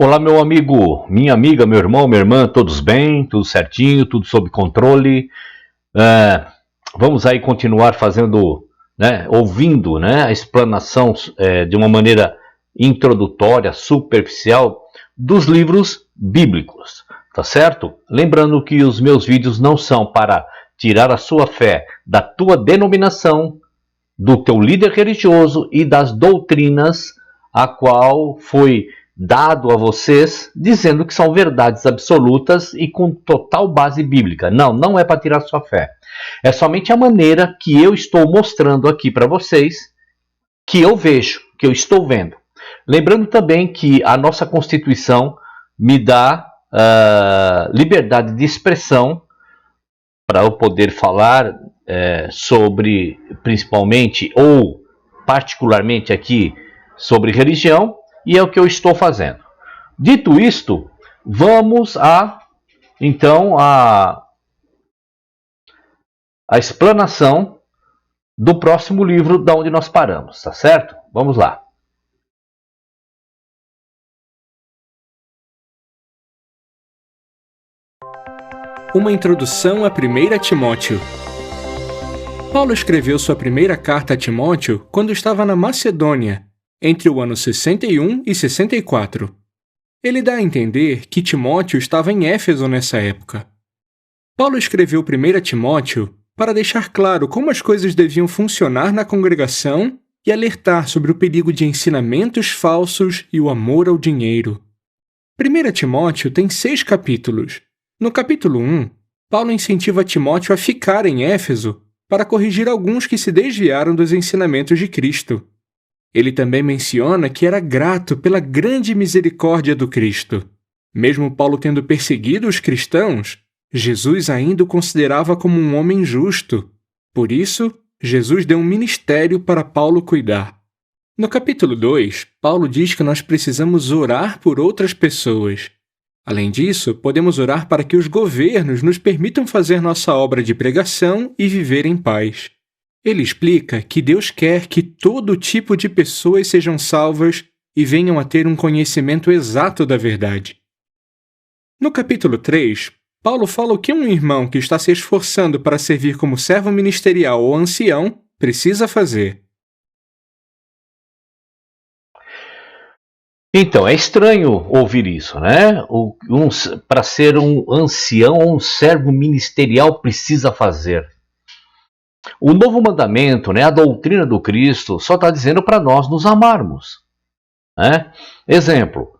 Olá, meu amigo, minha amiga, meu irmão, minha irmã, todos bem? Tudo certinho, tudo sob controle? É, Vamos aí continuar fazendo, ouvindo, a explanação de uma maneira introdutória, superficial, dos livros bíblicos, tá certo? Lembrando que os meus vídeos não são para tirar a sua fé da tua denominação, do teu líder religioso e das doutrinas a qual foi dado a vocês, dizendo que são verdades absolutas e com total base bíblica. Não, não é para tirar sua fé. É somente a maneira que eu estou mostrando aqui para vocês, que eu vejo, que eu estou vendo. Lembrando também que a nossa Constituição me dá liberdade de expressão para eu poder falar sobre, principalmente ou particularmente aqui, sobre religião, e é o que eu estou fazendo. Dito isto, vamos então a explanação do próximo livro da onde nós paramos, tá certo? Vamos lá. Uma introdução a 1 Timóteo. Paulo escreveu sua primeira carta a Timóteo quando estava na Macedônia, entre o ano 61 e 64. Ele dá a entender que Timóteo estava em Éfeso nessa época. Paulo escreveu 1 Timóteo para deixar claro como as coisas deviam funcionar na congregação e alertar sobre o perigo de ensinamentos falsos e o amor ao dinheiro. 1 Timóteo tem 6 capítulos. No capítulo 1, Paulo incentiva Timóteo a ficar em Éfeso para corrigir alguns que se desviaram dos ensinamentos de Cristo. Ele também menciona que era grato pela grande misericórdia do Cristo. Mesmo Paulo tendo perseguido os cristãos, Jesus ainda o considerava como um homem justo. Por isso, Jesus deu um ministério para Paulo cuidar. No capítulo 2, Paulo diz que nós precisamos orar por outras pessoas. Além disso, podemos orar para que os governos nos permitam fazer nossa obra de pregação e viver em paz. Ele explica que Deus quer que todo tipo de pessoas sejam salvas e venham a ter um conhecimento exato da verdade. No capítulo 3, Paulo fala o que um irmão que está se esforçando para servir como servo ministerial ou ancião precisa fazer. Então, é estranho ouvir isso, né? Para ser um ancião ou um servo ministerial precisa fazer. O novo mandamento, a doutrina do Cristo, só está dizendo para nós nos amarmos. Né? Exemplo,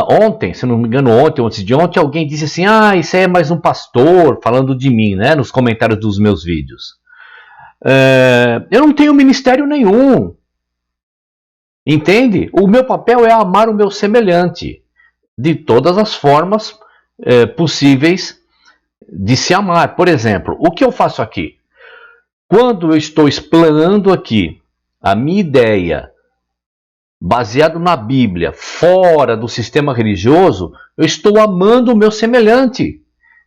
ontem, se não me engano, ontem ou antes de ontem, alguém disse assim, isso aí é mais um pastor falando de mim, né? Nos comentários dos meus vídeos. Eu não tenho ministério nenhum. Entende? O meu papel é amar o meu semelhante de todas as formas possíveis de se amar. Por exemplo, o que eu faço aqui? Quando eu estou explanando aqui a minha ideia baseado na Bíblia, fora do sistema religioso, eu estou amando o meu semelhante,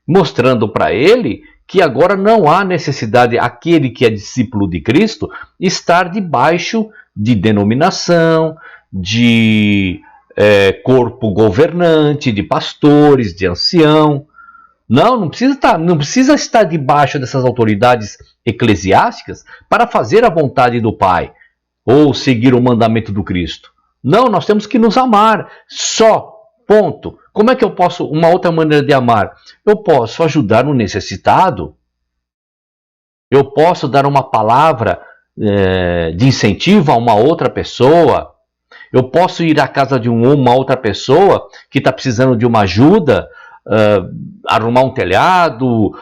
mostrando para ele que agora não há necessidade, aquele que é discípulo de Cristo, estar debaixo de denominação, de corpo governante, de pastores, de ancião. Não precisa estar debaixo dessas autoridades eclesiásticas para fazer a vontade do Pai ou seguir o mandamento do Cristo. Não, nós temos que nos amar, só, ponto. Como é que eu posso, uma outra maneira de amar? Eu posso ajudar um necessitado, eu posso dar uma palavra de incentivo a uma outra pessoa, eu posso ir à casa de uma outra pessoa que está precisando de uma ajuda, arrumar um telhado,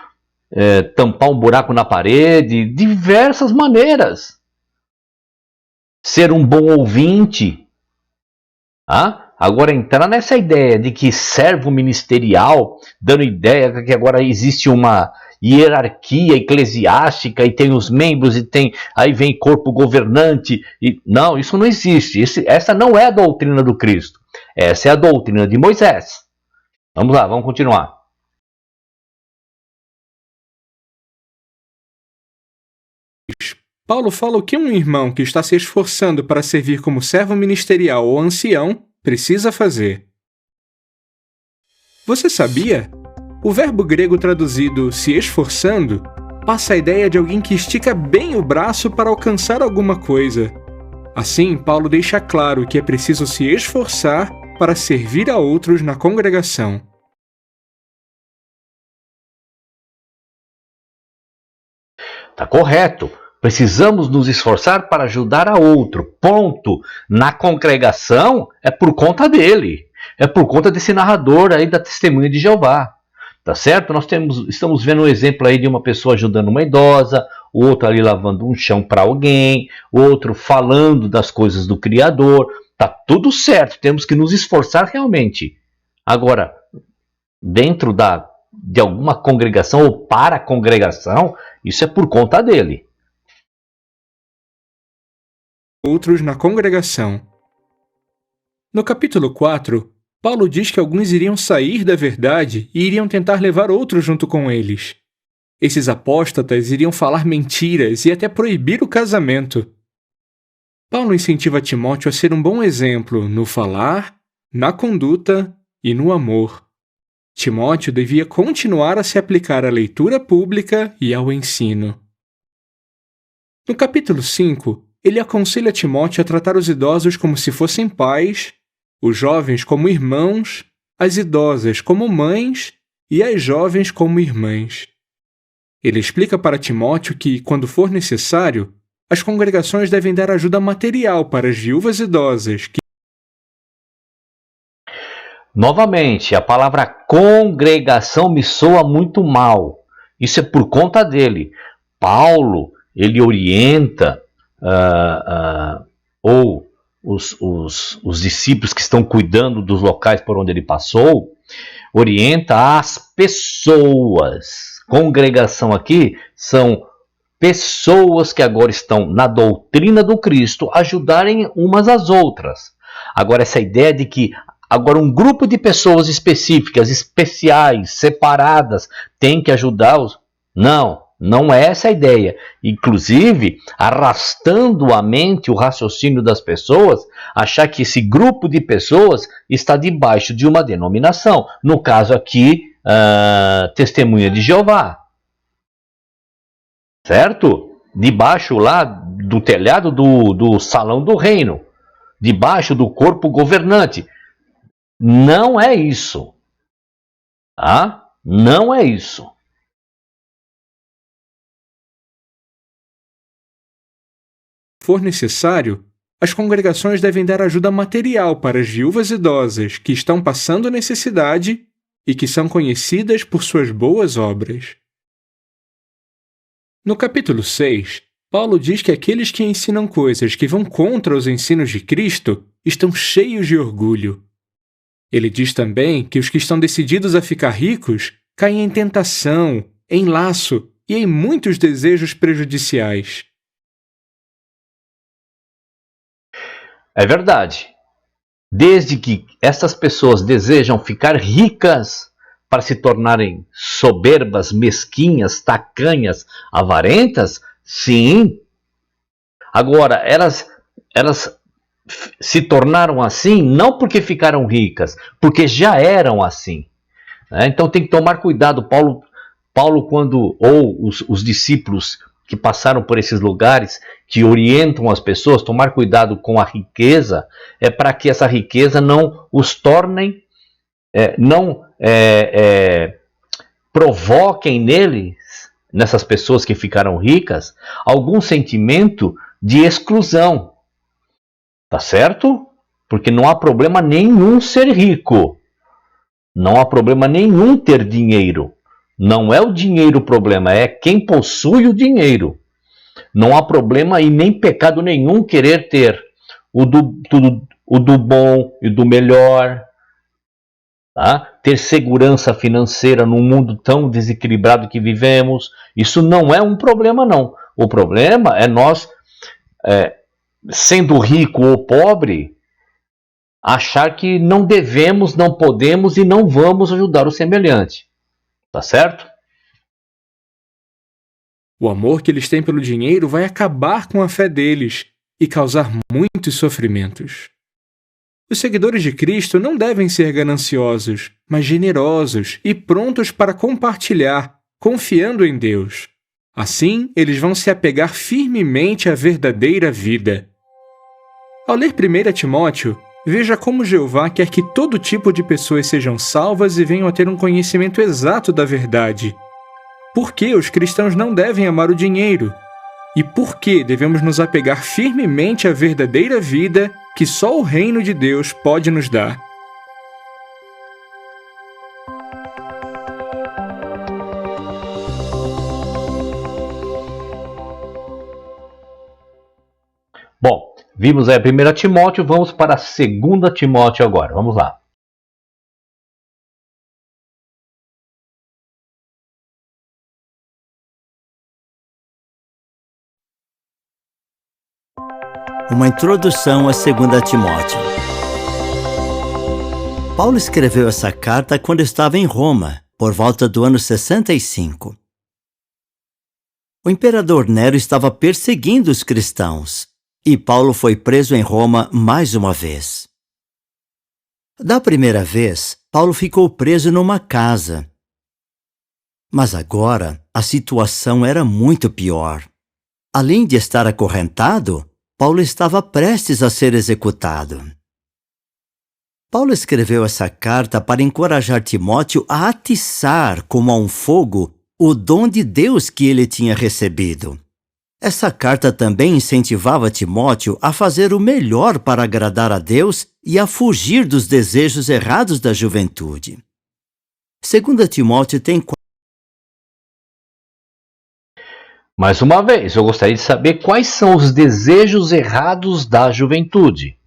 tampar um buraco na parede, diversas maneiras. Ser um bom ouvinte. Agora, entrar nessa ideia de que servo ministerial, dando ideia que agora existe uma hierarquia eclesiástica e tem os membros e aí vem corpo governante. Não, isso não existe. Essa não é a doutrina do Cristo. Essa é a doutrina de Moisés. Vamos lá, vamos continuar. Paulo fala o que um irmão que está se esforçando para servir como servo ministerial ou ancião precisa fazer. Você sabia? O verbo grego traduzido se esforçando passa a ideia de alguém que estica bem o braço para alcançar alguma coisa. Assim, Paulo deixa claro que é preciso se esforçar para servir a outros na congregação. Tá correto. Precisamos nos esforçar para ajudar a outro. Ponto. Na congregação é por conta dele. É por conta desse narrador aí da Testemunha de Jeová. Tá certo? Estamos vendo um exemplo aí de uma pessoa ajudando uma idosa, o outro ali lavando um chão para alguém, o outro falando das coisas do Criador. Tá tudo certo. Temos que nos esforçar realmente. Agora, dentro de alguma congregação ou para a congregação, isso é por conta dele. Outros na congregação. No capítulo 4, Paulo diz que alguns iriam sair da verdade e iriam tentar levar outros junto com eles. Esses apóstatas iriam falar mentiras e até proibir o casamento. Paulo incentiva Timóteo a ser um bom exemplo no falar, na conduta e no amor. Timóteo devia continuar a se aplicar à leitura pública e ao ensino. No capítulo 5, ele aconselha Timóteo a tratar os idosos como se fossem pais, os jovens como irmãos, as idosas como mães e as jovens como irmãs. Ele explica para Timóteo que, quando for necessário, as congregações devem dar ajuda material para as viúvas idosas que... Novamente, a palavra congregação me soa muito mal. Isso é por conta dele. Paulo, ele orienta, ou os discípulos que estão cuidando dos locais por onde ele passou, orienta as pessoas. Congregação aqui são pessoas que agora estão na doutrina do Cristo ajudarem umas às outras. Agora, essa ideia de que agora um grupo de pessoas específicas, especiais, separadas, tem que ajudá-los, não é essa a ideia. Inclusive, arrastando a mente, o raciocínio das pessoas, achar que esse grupo de pessoas está debaixo de uma denominação. No caso aqui, Testemunha de Jeová. Certo? Debaixo lá do telhado do salão do reino. Debaixo do corpo governante. Não é isso. Tá? Não é isso. For necessário, as congregações devem dar ajuda material para as viúvas idosas que estão passando necessidade e que são conhecidas por suas boas obras. No capítulo 6, Paulo diz que aqueles que ensinam coisas que vão contra os ensinos de Cristo estão cheios de orgulho. Ele diz também que os que estão decididos a ficar ricos caem em tentação, em laço e em muitos desejos prejudiciais. É verdade. Desde que essas pessoas desejam ficar ricas para se tornarem soberbas, mesquinhas, tacanhas, avarentas, sim. Agora, elas se tornaram assim não porque ficaram ricas, porque já eram assim. Então tem que tomar cuidado. Paulo quando, ou os discípulos que passaram por esses lugares, que orientam as pessoas, tomar cuidado com a riqueza, é para que essa riqueza não os tornem, provoquem neles, nessas pessoas que ficaram ricas, algum sentimento de exclusão. Tá certo? Porque não há problema nenhum ser rico. Não há problema nenhum ter dinheiro. Não é o dinheiro o problema, é quem possui o dinheiro. Não há problema e nem pecado nenhum querer ter o do bom e do melhor. Tá? Ter segurança financeira num mundo tão desequilibrado que vivemos. Isso não é um problema, não. O problema é nós, sendo rico ou pobre, achar que não devemos, não podemos e não vamos ajudar o semelhante. Tá certo? O amor que eles têm pelo dinheiro vai acabar com a fé deles e causar muitos sofrimentos. Os seguidores de Cristo não devem ser gananciosos, mas generosos e prontos para compartilhar, confiando em Deus. Assim, eles vão se apegar firmemente à verdadeira vida. Ao ler 1 Timóteo, veja como Jeová quer que todo tipo de pessoas sejam salvas e venham a ter um conhecimento exato da verdade. Por que os cristãos não devem amar o dinheiro? E por que devemos nos apegar firmemente à verdadeira vida que só o reino de Deus pode nos dar? Bom, vimos aí a 1 Timóteo, vamos para a 2 Timóteo agora. Vamos lá. Uma introdução a 2 Timóteo. Paulo escreveu essa carta quando estava em Roma, por volta do ano 65. O imperador Nero estava perseguindo os cristãos, e Paulo foi preso em Roma mais uma vez. Da primeira vez, Paulo ficou preso numa casa. Mas agora, a situação era muito pior. Além de estar acorrentado, Paulo estava prestes a ser executado. Paulo escreveu essa carta para encorajar Timóteo a atiçar como a um fogo o dom de Deus que ele tinha recebido. Essa carta também incentivava Timóteo a fazer o melhor para agradar a Deus e a fugir dos desejos errados da juventude. 2 Timóteo tem Mais uma vez, eu gostaria de saber quais são os desejos errados da juventude.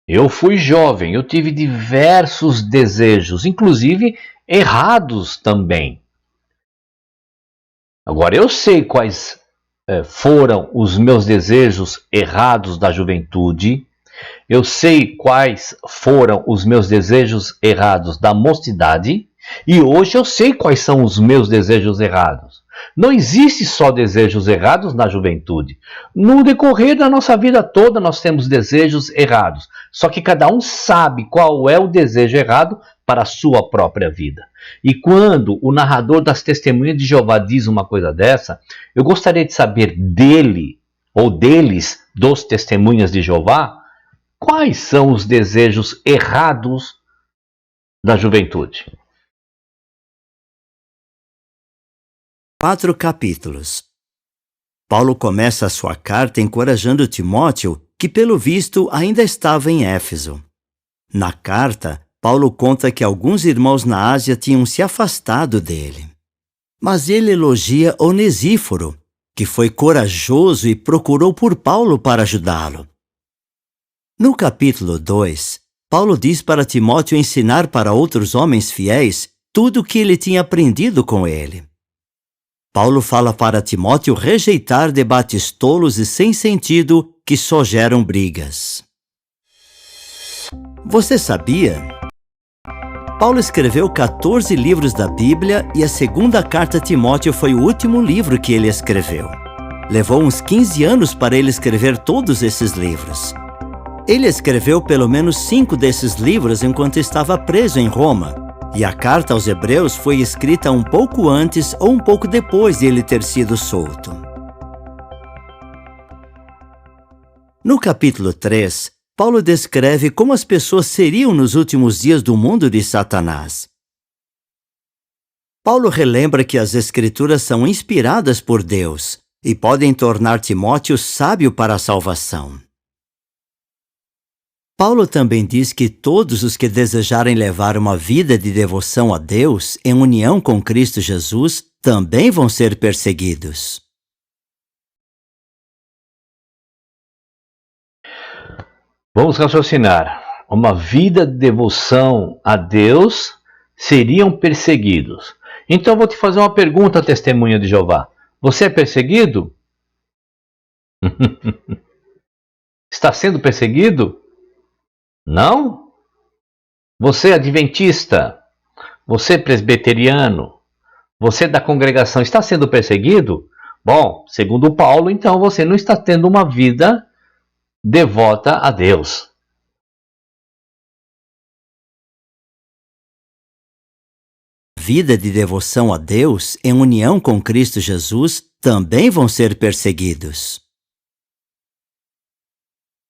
Eu fui jovem, eu tive diversos desejos, inclusive errados também. Agora, eu sei quais foram os meus desejos errados da juventude, eu sei quais foram os meus desejos errados da mocidade, e hoje eu sei quais são os meus desejos errados. Não existe só desejos errados na juventude. No decorrer da nossa vida toda nós temos desejos errados. Só que cada um sabe qual é o desejo errado para a sua própria vida. E quando o narrador das Testemunhas de Jeová diz uma coisa dessa, eu gostaria de saber dele, ou deles, dos Testemunhas de Jeová, quais são os desejos errados da juventude. 4 capítulos. Paulo começa a sua carta encorajando Timóteo, que pelo visto ainda estava em Éfeso. Na carta, Paulo conta que alguns irmãos na Ásia tinham se afastado dele. Mas ele elogia Onesíforo, que foi corajoso e procurou por Paulo para ajudá-lo. No capítulo 2, Paulo diz para Timóteo ensinar para outros homens fiéis tudo o que ele tinha aprendido com ele. Paulo fala para Timóteo rejeitar debates tolos e sem sentido que só geram brigas. Você sabia? Paulo escreveu 14 livros da Bíblia e a segunda carta a Timóteo foi o último livro que ele escreveu. Levou uns 15 anos para ele escrever todos esses livros. Ele escreveu pelo menos 5 desses livros enquanto estava preso em Roma. E a carta aos Hebreus foi escrita um pouco antes ou um pouco depois de ele ter sido solto. No capítulo 3, Paulo descreve como as pessoas seriam nos últimos dias do mundo de Satanás. Paulo relembra que as Escrituras são inspiradas por Deus e podem tornar Timóteo sábio para a salvação. Paulo também diz que todos os que desejarem levar uma vida de devoção a Deus em união com Cristo Jesus também vão ser perseguidos. Vamos raciocinar. Uma vida de devoção a Deus seriam perseguidos. Então eu vou te fazer uma pergunta, testemunha de Jeová. Você é perseguido? Está sendo perseguido? Não? Você é adventista? Você é presbiteriano? Você é da congregação? Está sendo perseguido? Bom, segundo Paulo, então você não está tendo uma vida devota a Deus. vida de devoção a Deus em união com Cristo Jesus também vão ser perseguidos.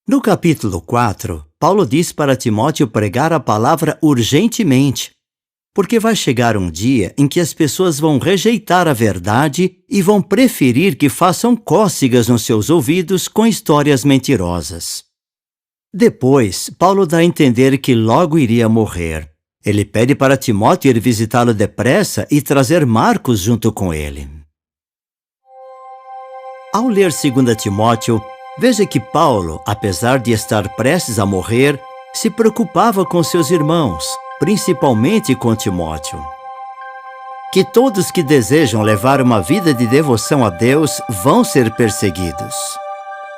No capítulo 4, Paulo diz para Timóteo pregar a palavra urgentemente, porque vai chegar um dia em que as pessoas vão rejeitar a verdade e vão preferir que façam cócegas nos seus ouvidos com histórias mentirosas. Depois, Paulo dá a entender que logo iria morrer. Ele pede para Timóteo ir visitá-lo depressa e trazer Marcos junto com ele. Ao ler 2 Timóteo, veja que Paulo, apesar de estar prestes a morrer, se preocupava com seus irmãos, principalmente com Timóteo. Que todos que desejam levar uma vida de devoção a Deus vão ser perseguidos.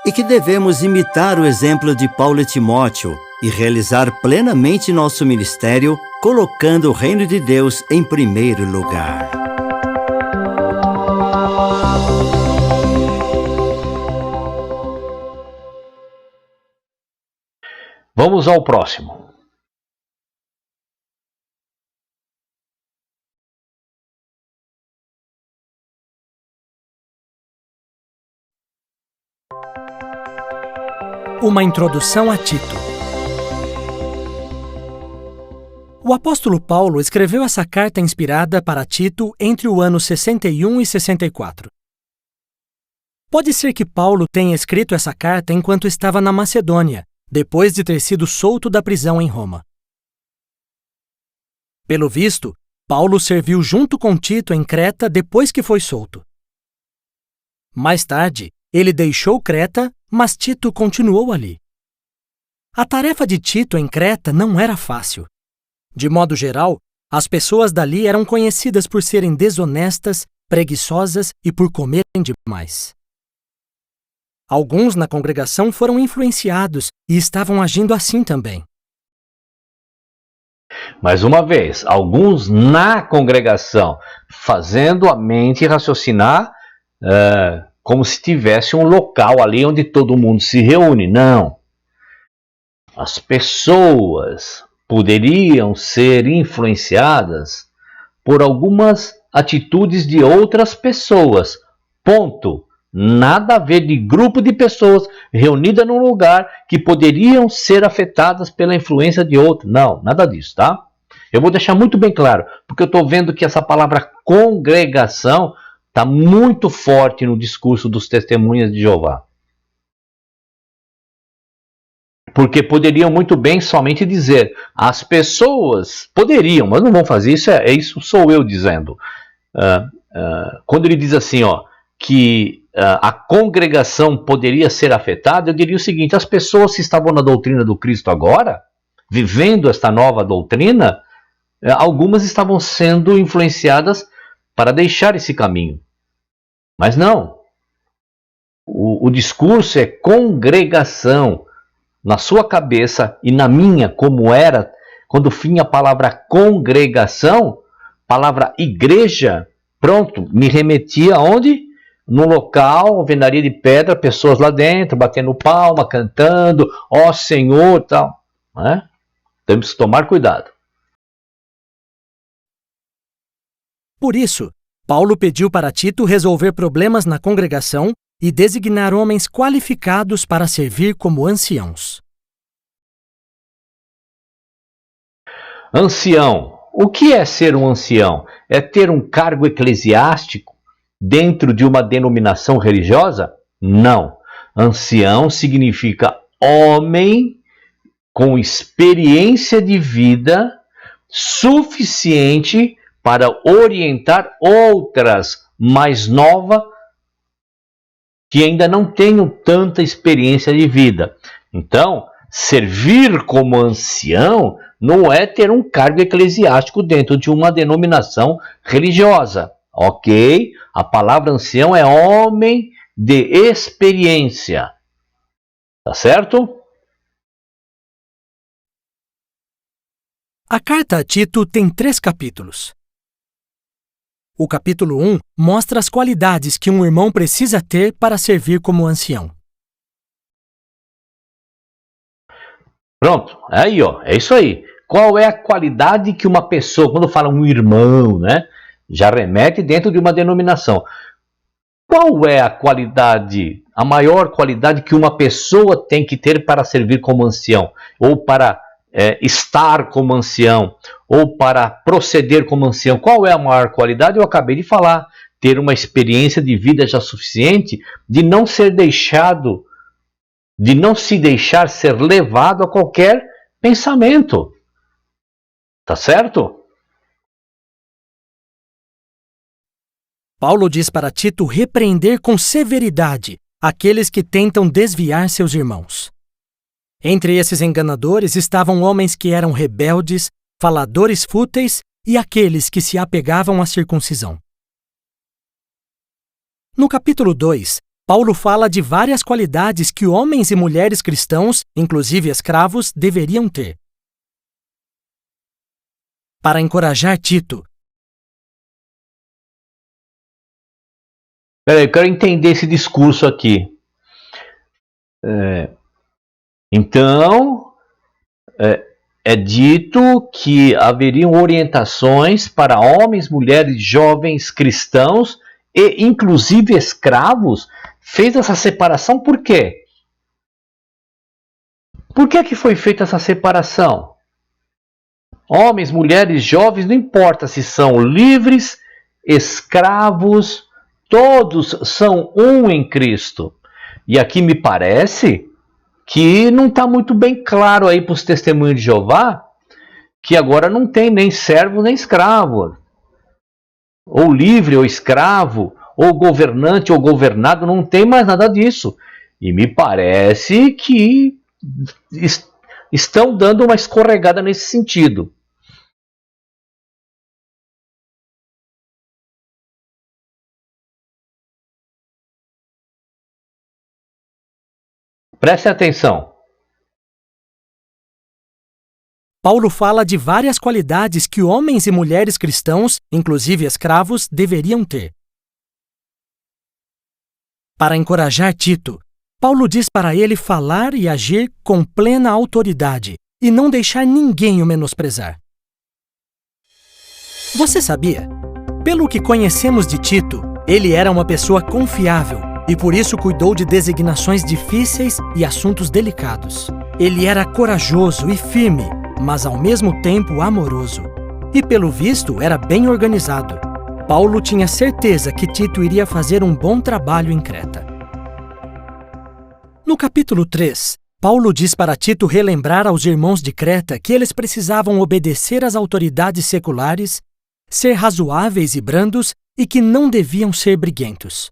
E que devemos imitar o exemplo de Paulo e Timóteo e realizar plenamente nosso ministério, colocando o reino de Deus em primeiro lugar. Vamos ao próximo. Uma introdução a Tito. O apóstolo Paulo escreveu essa carta inspirada para Tito entre o ano 61 e 64. Pode ser que Paulo tenha escrito essa carta enquanto estava na Macedônia, depois de ter sido solto da prisão em Roma. Pelo visto, Paulo serviu junto com Tito em Creta depois que foi solto. Mais tarde, ele deixou Creta, mas Tito continuou ali. A tarefa de Tito em Creta não era fácil. De modo geral, as pessoas dali eram conhecidas por serem desonestas, preguiçosas e por comerem demais. Alguns na congregação foram influenciados e estavam agindo assim também. Mais uma vez, alguns na congregação fazendo a mente raciocinar como se tivesse um local ali onde todo mundo se reúne. Não. As pessoas poderiam ser influenciadas por algumas atitudes de outras pessoas. Ponto. Nada a ver de grupo de pessoas reunidas num lugar que poderiam ser afetadas pela influência de outro. Não, nada disso, tá? Eu vou deixar muito bem claro, porque eu estou vendo que essa palavra congregação está muito forte no discurso dos testemunhas de Jeová. Porque poderiam muito bem somente dizer, as pessoas poderiam, mas não vão fazer isso, isso sou eu dizendo. Quando ele diz assim, que a congregação poderia ser afetada, eu diria o seguinte, as pessoas que estavam na doutrina do Cristo agora, vivendo esta nova doutrina, algumas estavam sendo influenciadas para deixar esse caminho. Mas não. O discurso é congregação. Na sua cabeça e na minha, como era, quando vinha a palavra congregação, palavra igreja, pronto, me remetia aonde? No local, alvenaria de pedra, pessoas lá dentro, batendo palma, cantando, ó Senhor, tal. Né? Temos que tomar cuidado. Por isso, Paulo pediu para Tito resolver problemas na congregação e designar homens qualificados para servir como anciãos. Ancião. O que é ser um ancião? É ter um cargo eclesiástico dentro de uma denominação religiosa? Não. Ancião significa homem com experiência de vida suficiente para orientar outras mais novas que ainda não tenham tanta experiência de vida. Então, servir como ancião não é ter um cargo eclesiástico dentro de uma denominação religiosa. Ok? A palavra ancião é homem de experiência. Tá certo? A carta a Tito tem 3 capítulos. O capítulo 1 mostra as qualidades que um irmão precisa ter para servir como ancião. Pronto, aí é isso aí. qual é a qualidade que uma pessoa, quando fala um irmão, né, já remete dentro de uma denominação. Qual é a qualidade, a maior qualidade que uma pessoa tem que ter para servir como ancião? Ou para estar como ancião? Ou para proceder como ancião? Qual é a maior qualidade? Eu acabei de falar. Ter uma experiência de vida já suficiente de não ser deixado, de não se deixar ser levado a qualquer pensamento. Tá certo? Paulo diz para Tito repreender com severidade aqueles que tentam desviar seus irmãos. Entre esses enganadores estavam homens que eram rebeldes, faladores fúteis e aqueles que se apegavam à circuncisão. No capítulo 2, Paulo fala de várias qualidades que homens e mulheres cristãos, inclusive escravos, deveriam ter. Para encorajar Tito, eu quero entender esse discurso aqui. Então, é dito que haveriam orientações para homens, mulheres, jovens cristãos e inclusive escravos. Fez essa separação por quê? Por que foi feita essa separação? Homens, mulheres, jovens, não importa se são livres, escravos, todos são um em Cristo. E aqui me parece que não está muito bem claro aí para os testemunhos de Jeová que agora não tem nem servo nem escravo. Ou livre ou escravo, ou governante ou governado, não tem mais nada disso. E me parece que estão dando uma escorregada nesse sentido. Prestem atenção. Paulo fala de várias qualidades que homens e mulheres cristãos, inclusive escravos, deveriam ter. Para encorajar Tito, Paulo diz para ele falar e agir com plena autoridade e não deixar ninguém o menosprezar. Você sabia? Pelo que conhecemos de Tito, ele era uma pessoa confiável e por isso cuidou de designações difíceis e assuntos delicados. Ele era corajoso e firme, mas ao mesmo tempo amoroso. E pelo visto era bem organizado. Paulo tinha certeza que Tito iria fazer um bom trabalho em Creta. No capítulo 3, Paulo diz para Tito relembrar aos irmãos de Creta que eles precisavam obedecer às autoridades seculares, ser razoáveis e brandos e que não deviam ser briguentos.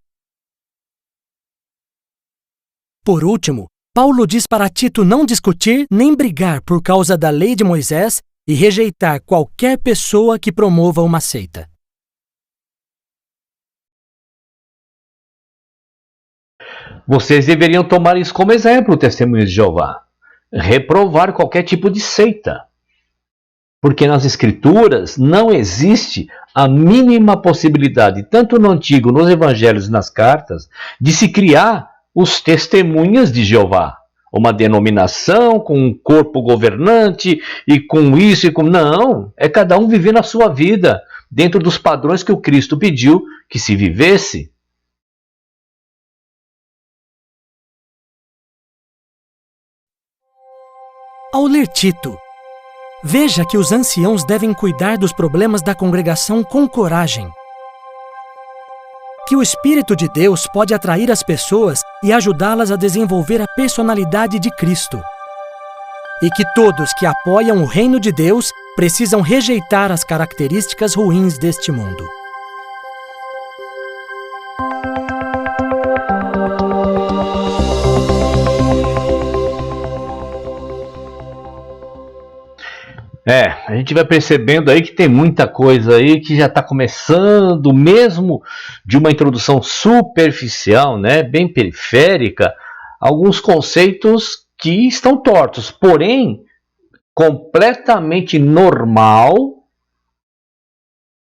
Por último, Paulo diz para Tito não discutir nem brigar por causa da lei de Moisés e rejeitar qualquer pessoa que promova uma seita. Vocês deveriam tomar isso como exemplo, testemunhos de Jeová. Reprovar qualquer tipo de seita. Porque nas Escrituras não existe a mínima possibilidade, tanto no Antigo, nos Evangelhos e nas Cartas, de se criar os testemunhas de Jeová. Uma denominação com um corpo governante e com isso e com... Não, é cada um vivendo a sua vida dentro dos padrões que o Cristo pediu que se vivesse. Ao ler Tito, veja que os anciãos devem cuidar dos problemas da congregação com coragem. Que o Espírito de Deus pode atrair as pessoas e ajudá-las a desenvolver a personalidade de Cristo. E que todos que apoiam o reino de Deus precisam rejeitar as características ruins deste mundo. A gente vai percebendo aí que tem muita coisa aí que já está começando, mesmo de uma introdução superficial, né, bem periférica, alguns conceitos que estão tortos, porém completamente normal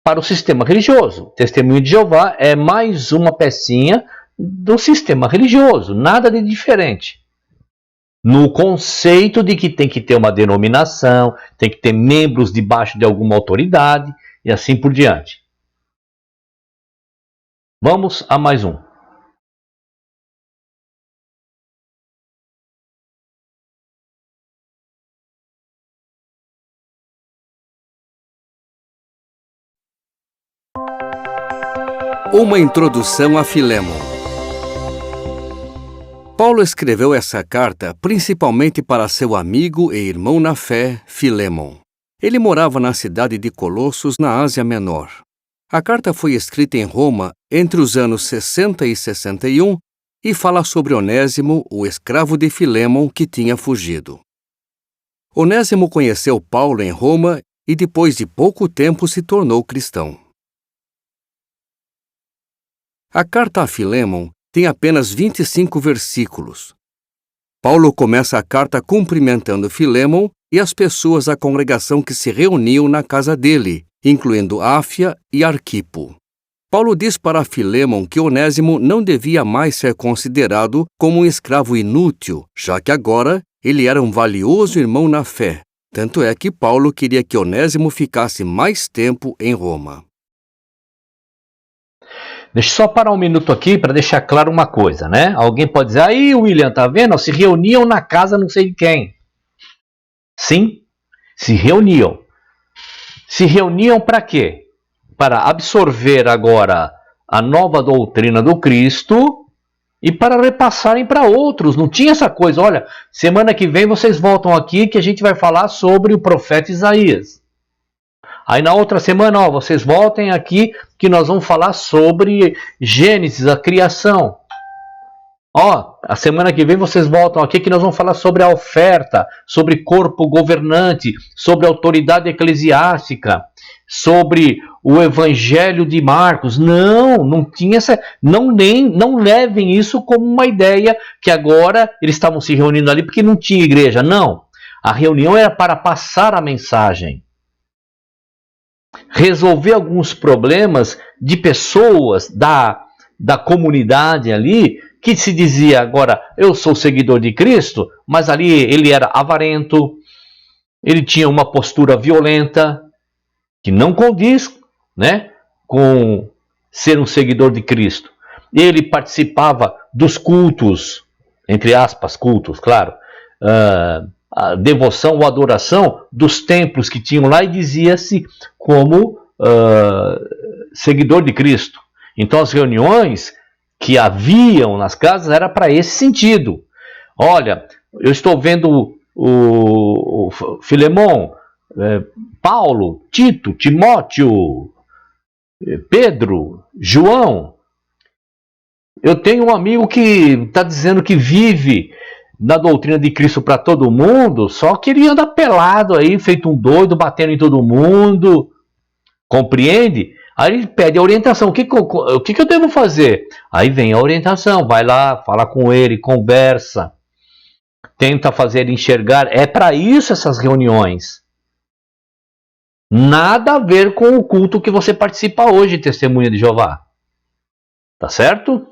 para o sistema religioso. Testemunho de Jeová é mais uma pecinha do sistema religioso, nada de diferente. no conceito de que tem que ter uma denominação, tem que ter membros debaixo de alguma autoridade e assim por diante. Vamos a mais um. Uma introdução a Filémon. Paulo escreveu essa carta principalmente para seu amigo e irmão na fé, Filémon. Ele morava na cidade de Colossos, na Ásia Menor. A carta foi escrita em Roma entre os anos 60 e 61 e fala sobre Onésimo, o escravo de Filémon que tinha fugido. Onésimo conheceu Paulo em Roma e depois de pouco tempo se tornou cristão. A carta a Filémon tem apenas 25 versículos. Paulo começa a carta cumprimentando Filémon e as pessoas da congregação que se reuniam na casa dele, incluindo Áfia e Arquipo. Paulo diz para Filémon que Onésimo não devia mais ser considerado como um escravo inútil, já que agora ele era um valioso irmão na fé. Tanto é que Paulo queria que Onésimo ficasse mais tempo em Roma. Deixa eu só parar um minuto aqui para deixar claro uma coisa, né? Alguém pode dizer, aí William, tá vendo? Se reuniam na casa não sei de quem. Sim, se reuniam. Se reuniam para quê? Para absorver agora a nova doutrina do Cristo e para repassarem para outros. Não tinha essa coisa, olha, semana que vem vocês voltam aqui que a gente vai falar sobre o profeta Isaías. Aí na outra semana, ó, vocês voltem aqui que nós vamos falar sobre Gênesis, a criação. Ó, a semana que vem vocês voltam aqui que nós vamos falar sobre a oferta, sobre corpo governante, sobre autoridade eclesiástica, sobre o evangelho de Marcos. Não tinha essa, não levem isso como uma ideia que agora eles estavam se reunindo ali porque não tinha igreja. Não, a reunião era para passar a mensagem. Resolver alguns problemas de pessoas da comunidade ali, que se dizia agora, eu sou seguidor de Cristo, mas ali ele era avarento, ele tinha uma postura violenta, que não condiz, né, com ser um seguidor de Cristo. Ele participava dos cultos, entre aspas, cultos, claro, a devoção ou adoração dos templos que tinham lá e dizia-se como seguidor de Cristo. Então as reuniões que haviam nas casas era para esse sentido. Olha, eu estou vendo o Filemon, Paulo, Tito, Timóteo, Pedro, João. Eu tenho um amigo que está dizendo que vive na doutrina de Cristo para todo mundo, só que ele anda pelado aí, feito um doido, batendo em todo mundo. Compreende? Aí ele pede a orientação. O que eu devo fazer? Aí vem a orientação. Vai lá, fala com ele, conversa. Tenta fazer ele enxergar. É para isso essas reuniões. Nada a ver com o culto que você participa hoje, Testemunha de Jeová. Tá certo?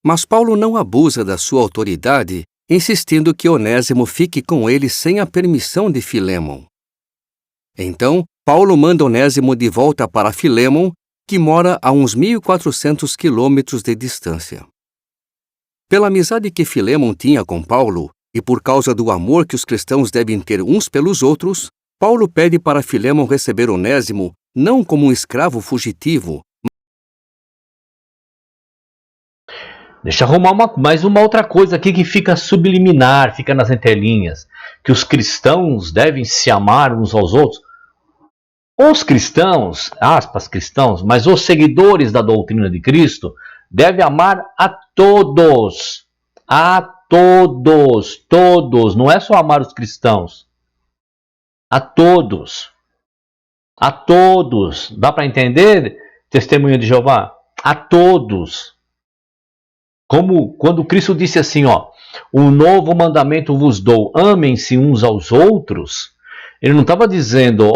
Mas Paulo não abusa da sua autoridade, insistindo que Onésimo fique com ele sem a permissão de Filémon. Então, Paulo manda Onésimo de volta para Filémon, que mora a uns 1.400 quilômetros de distância. Pela amizade que Filémon tinha com Paulo, e por causa do amor que os cristãos devem ter uns pelos outros, Paulo pede para Filémon receber Onésimo não como um escravo fugitivo. Deixa eu arrumar mais uma outra coisa aqui que fica subliminar, fica nas entrelinhas. Que os cristãos devem se amar uns aos outros. Os cristãos, aspas cristãos, mas os seguidores da doutrina de Cristo devem amar a todos. A todos, todos. Não é só amar os cristãos. A todos. A todos. Dá para entender, Testemunha de Jeová? A todos. Como quando Cristo disse assim, ó, um novo mandamento vos dou, amem-se uns aos outros. Ele não estava dizendo,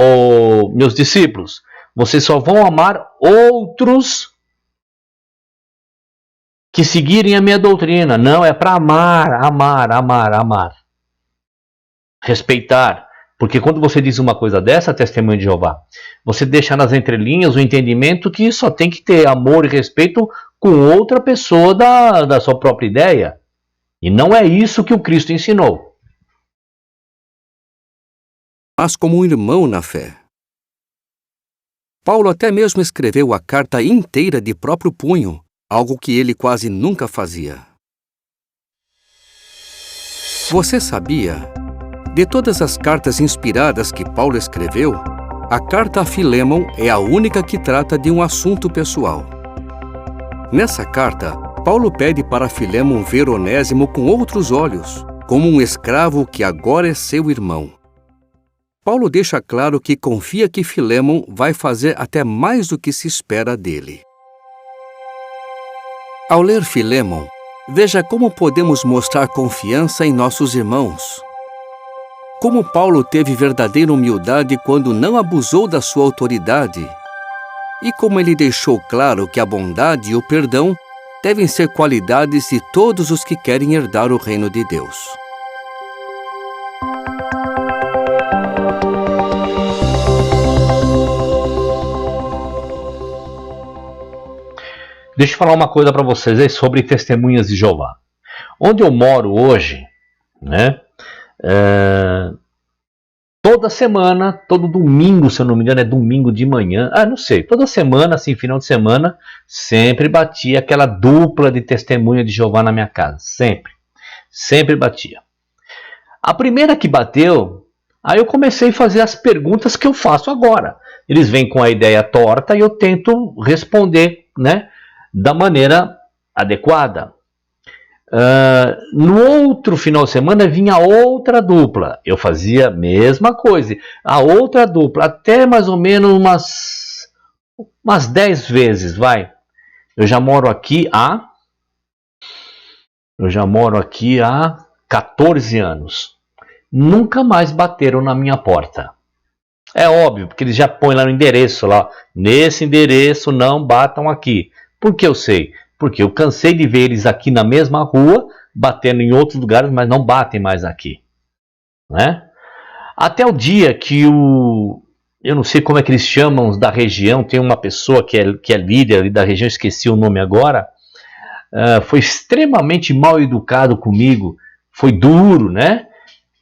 meus discípulos, vocês só vão amar outros que seguirem a minha doutrina. Não, é para amar, amar, amar, amar. Respeitar. Porque quando você diz uma coisa dessa, testemunha de Jeová, você deixa nas entrelinhas o entendimento que só tem que ter amor e respeito com outra pessoa da sua própria ideia. E não é isso que o Cristo ensinou. Mas como um irmão na fé. Paulo até mesmo escreveu a carta inteira de próprio punho, algo que ele quase nunca fazia. Você sabia? De todas as cartas inspiradas que Paulo escreveu, a carta a Filémon é a única que trata de um assunto pessoal. Nessa carta, Paulo pede para Filémon ver Onésimo com outros olhos, como um escravo que agora é seu irmão. Paulo deixa claro que confia que Filémon vai fazer até mais do que se espera dele. Ao ler Filémon, veja como podemos mostrar confiança em nossos irmãos. Como Paulo teve verdadeira humildade quando não abusou da sua autoridade, e como ele deixou claro que a bondade e o perdão devem ser qualidades de todos os que querem herdar o reino de Deus. Deixa eu falar uma coisa para vocês aí sobre testemunhas de Jeová. Onde eu moro hoje, né? Toda semana, todo domingo, se eu não me engano, é domingo de manhã. Não sei. Toda semana, assim, final de semana, sempre batia aquela dupla de testemunha de Jeová na minha casa. Sempre. Sempre batia. A primeira que bateu, aí eu comecei a fazer as perguntas que eu faço agora. Eles vêm com a ideia torta e eu tento responder, né, da maneira adequada. No outro final de semana vinha outra dupla. Eu fazia a mesma coisa. A outra dupla, até mais ou menos umas 10 vezes, vai. Eu já moro aqui há 14 anos. Nunca mais bateram na minha porta. É óbvio, porque eles já põem lá no endereço, lá. Nesse endereço não batam aqui. Por que eu sei? Porque eu cansei de ver eles aqui na mesma rua, batendo em outros lugares, mas não batem mais aqui. Né? Até o dia que eu não sei como é que eles chamam da região, tem uma pessoa que é líder ali da região, esqueci o nome agora, foi extremamente mal educado comigo, foi duro, né?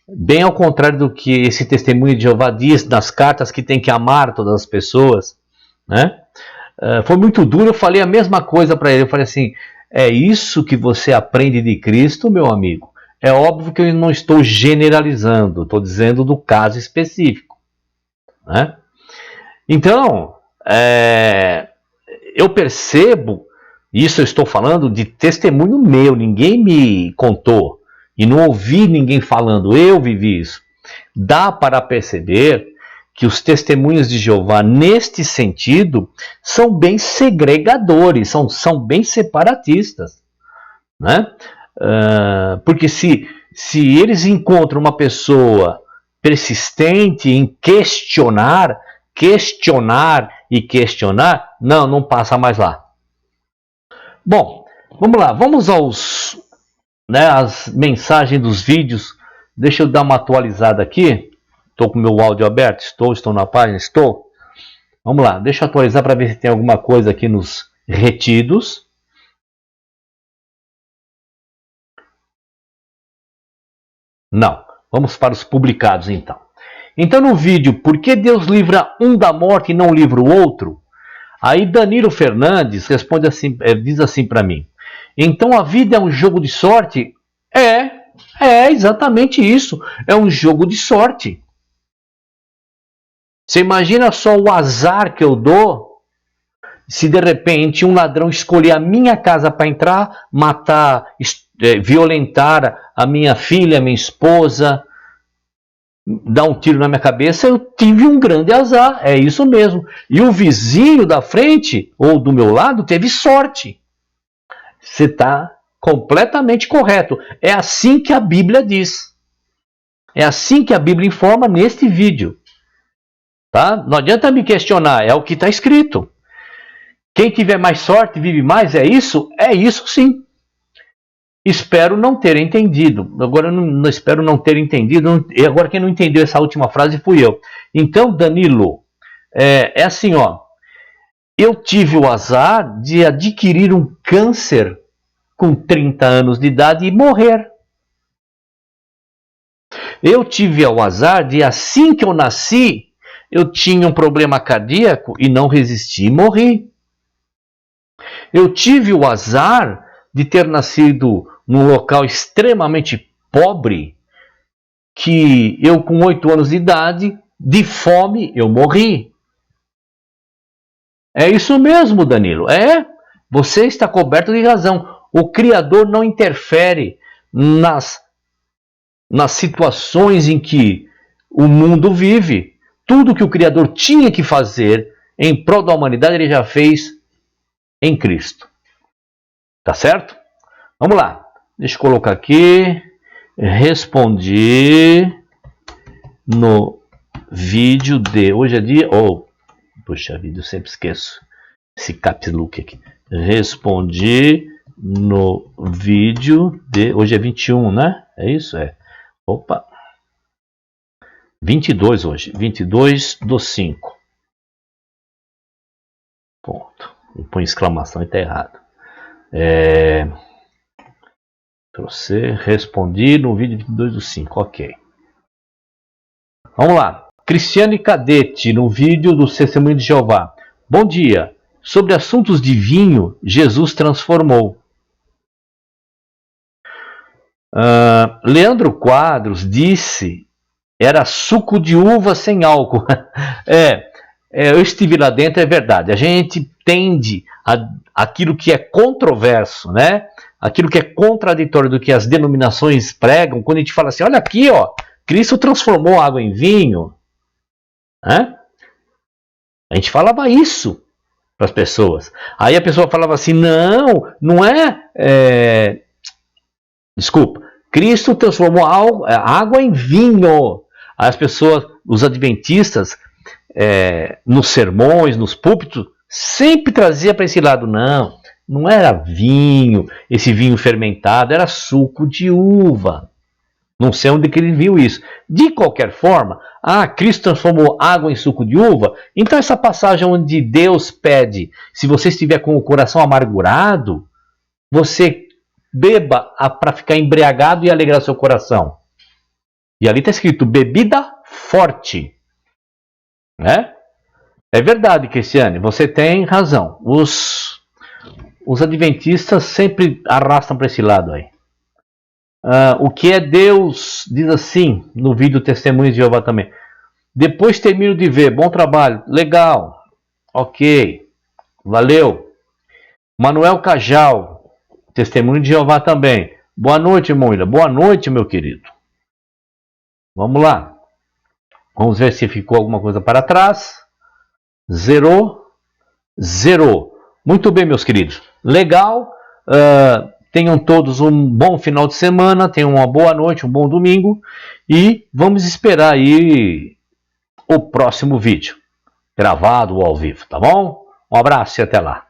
Bem ao contrário do que esse testemunho de Jeová diz nas cartas, que tem que amar todas as pessoas, né? Foi muito duro, eu falei a mesma coisa para ele, eu falei assim, é isso que você aprende de Cristo, meu amigo? É óbvio que eu não estou generalizando, estou dizendo do caso específico, né? Então, eu percebo, isso eu estou falando de testemunho meu, ninguém me contou, e não ouvi ninguém falando, eu vivi isso. Dá para perceber que os testemunhos de Jeová, neste sentido, são bem segregadores, são bem separatistas, né? Porque se eles encontram uma pessoa persistente em questionar, não passa mais lá. Bom, vamos lá, vamos às mensagens dos vídeos. Deixa eu dar uma atualizada aqui. Estou com o meu áudio aberto? Estou na página? Estou. Vamos lá, deixa eu atualizar para ver se tem alguma coisa aqui nos retidos. Não. Vamos para os publicados então. Então no vídeo, por que Deus livra um da morte e não livra o outro? Aí Danilo Fernandes responde assim, diz assim para mim. Então a vida é um jogo de sorte? É exatamente isso. É um jogo de sorte. Você imagina só o azar que eu dou se de repente um ladrão escolher a minha casa para entrar, matar, violentar a minha filha, a minha esposa, dar um tiro na minha cabeça. Eu tive um grande azar, é isso mesmo. E o vizinho da frente ou do meu lado teve sorte. Você está completamente correto. É assim que a Bíblia diz. É assim que a Bíblia informa neste vídeo. Tá? Não adianta me questionar, é o que está escrito. Quem tiver mais sorte vive mais, é isso? É isso sim. Espero não ter entendido. Agora eu não espero não ter entendido. E agora quem não entendeu essa última frase fui eu. Então, Danilo, é assim, ó. Eu tive o azar de adquirir um câncer com 30 anos de idade e morrer. Eu tive o azar de, assim que eu nasci, eu tinha um problema cardíaco e não resisti e morri. Eu tive o azar de ter nascido num local extremamente pobre, que eu com 8 anos de idade, de fome, eu morri. É isso mesmo, Danilo. Você está coberto de razão. O Criador não interfere nas situações em que o mundo vive. Tudo que o Criador tinha que fazer em prol da humanidade, ele já fez em Cristo. Tá certo? Vamos lá. Deixa eu colocar aqui. Respondi no vídeo de... Hoje é dia... Puxa vida, eu sempre esqueço esse caps look aqui. Respondi no vídeo de... Hoje é 21, né? É isso? Opa. 22 hoje. 22/5. Ponto. Não põe exclamação e tá errado. Respondi no vídeo 22/5. Ok. Vamos lá. Cristiane Cadete, no vídeo do Testemunho de Jeová. Bom dia. Sobre assuntos de vinho, Jesus transformou. Leandro Quadros disse era suco de uva sem álcool. Eu estive lá dentro, é verdade. A gente tende aquilo que é controverso, né? Aquilo que é contraditório do que as denominações pregam, quando a gente fala assim, olha aqui, ó, Cristo transformou água em vinho. Né? A gente falava isso para as pessoas. Aí a pessoa falava assim, não é... Desculpa, Cristo transformou água em vinho. Aí as pessoas, os adventistas, nos sermões, nos púlpitos, sempre trazia para esse lado, não era vinho, esse vinho fermentado, era suco de uva. Não sei onde que ele viu isso. De qualquer forma, Cristo transformou água em suco de uva. Então essa passagem onde Deus pede, se você estiver com o coração amargurado, você beba para ficar embriagado e alegrar seu coração. E ali está escrito, bebida forte. Né? É verdade, Cristiane, você tem razão. Os adventistas sempre arrastam para esse lado aí. O que é Deus, diz assim, no vídeo Testemunhos de Jeová também. Depois termino de ver, bom trabalho, legal, ok, valeu. Manuel Cajal, Testemunho de Jeová também. Boa noite, irmão William, boa noite, meu querido. Vamos lá. Vamos ver se ficou alguma coisa para trás. Zerou. Muito bem, meus queridos. Legal. Tenham todos um bom final de semana, tenham uma boa noite, um bom domingo e vamos esperar aí o próximo vídeo, gravado ou ao vivo, tá bom? Um abraço e até lá.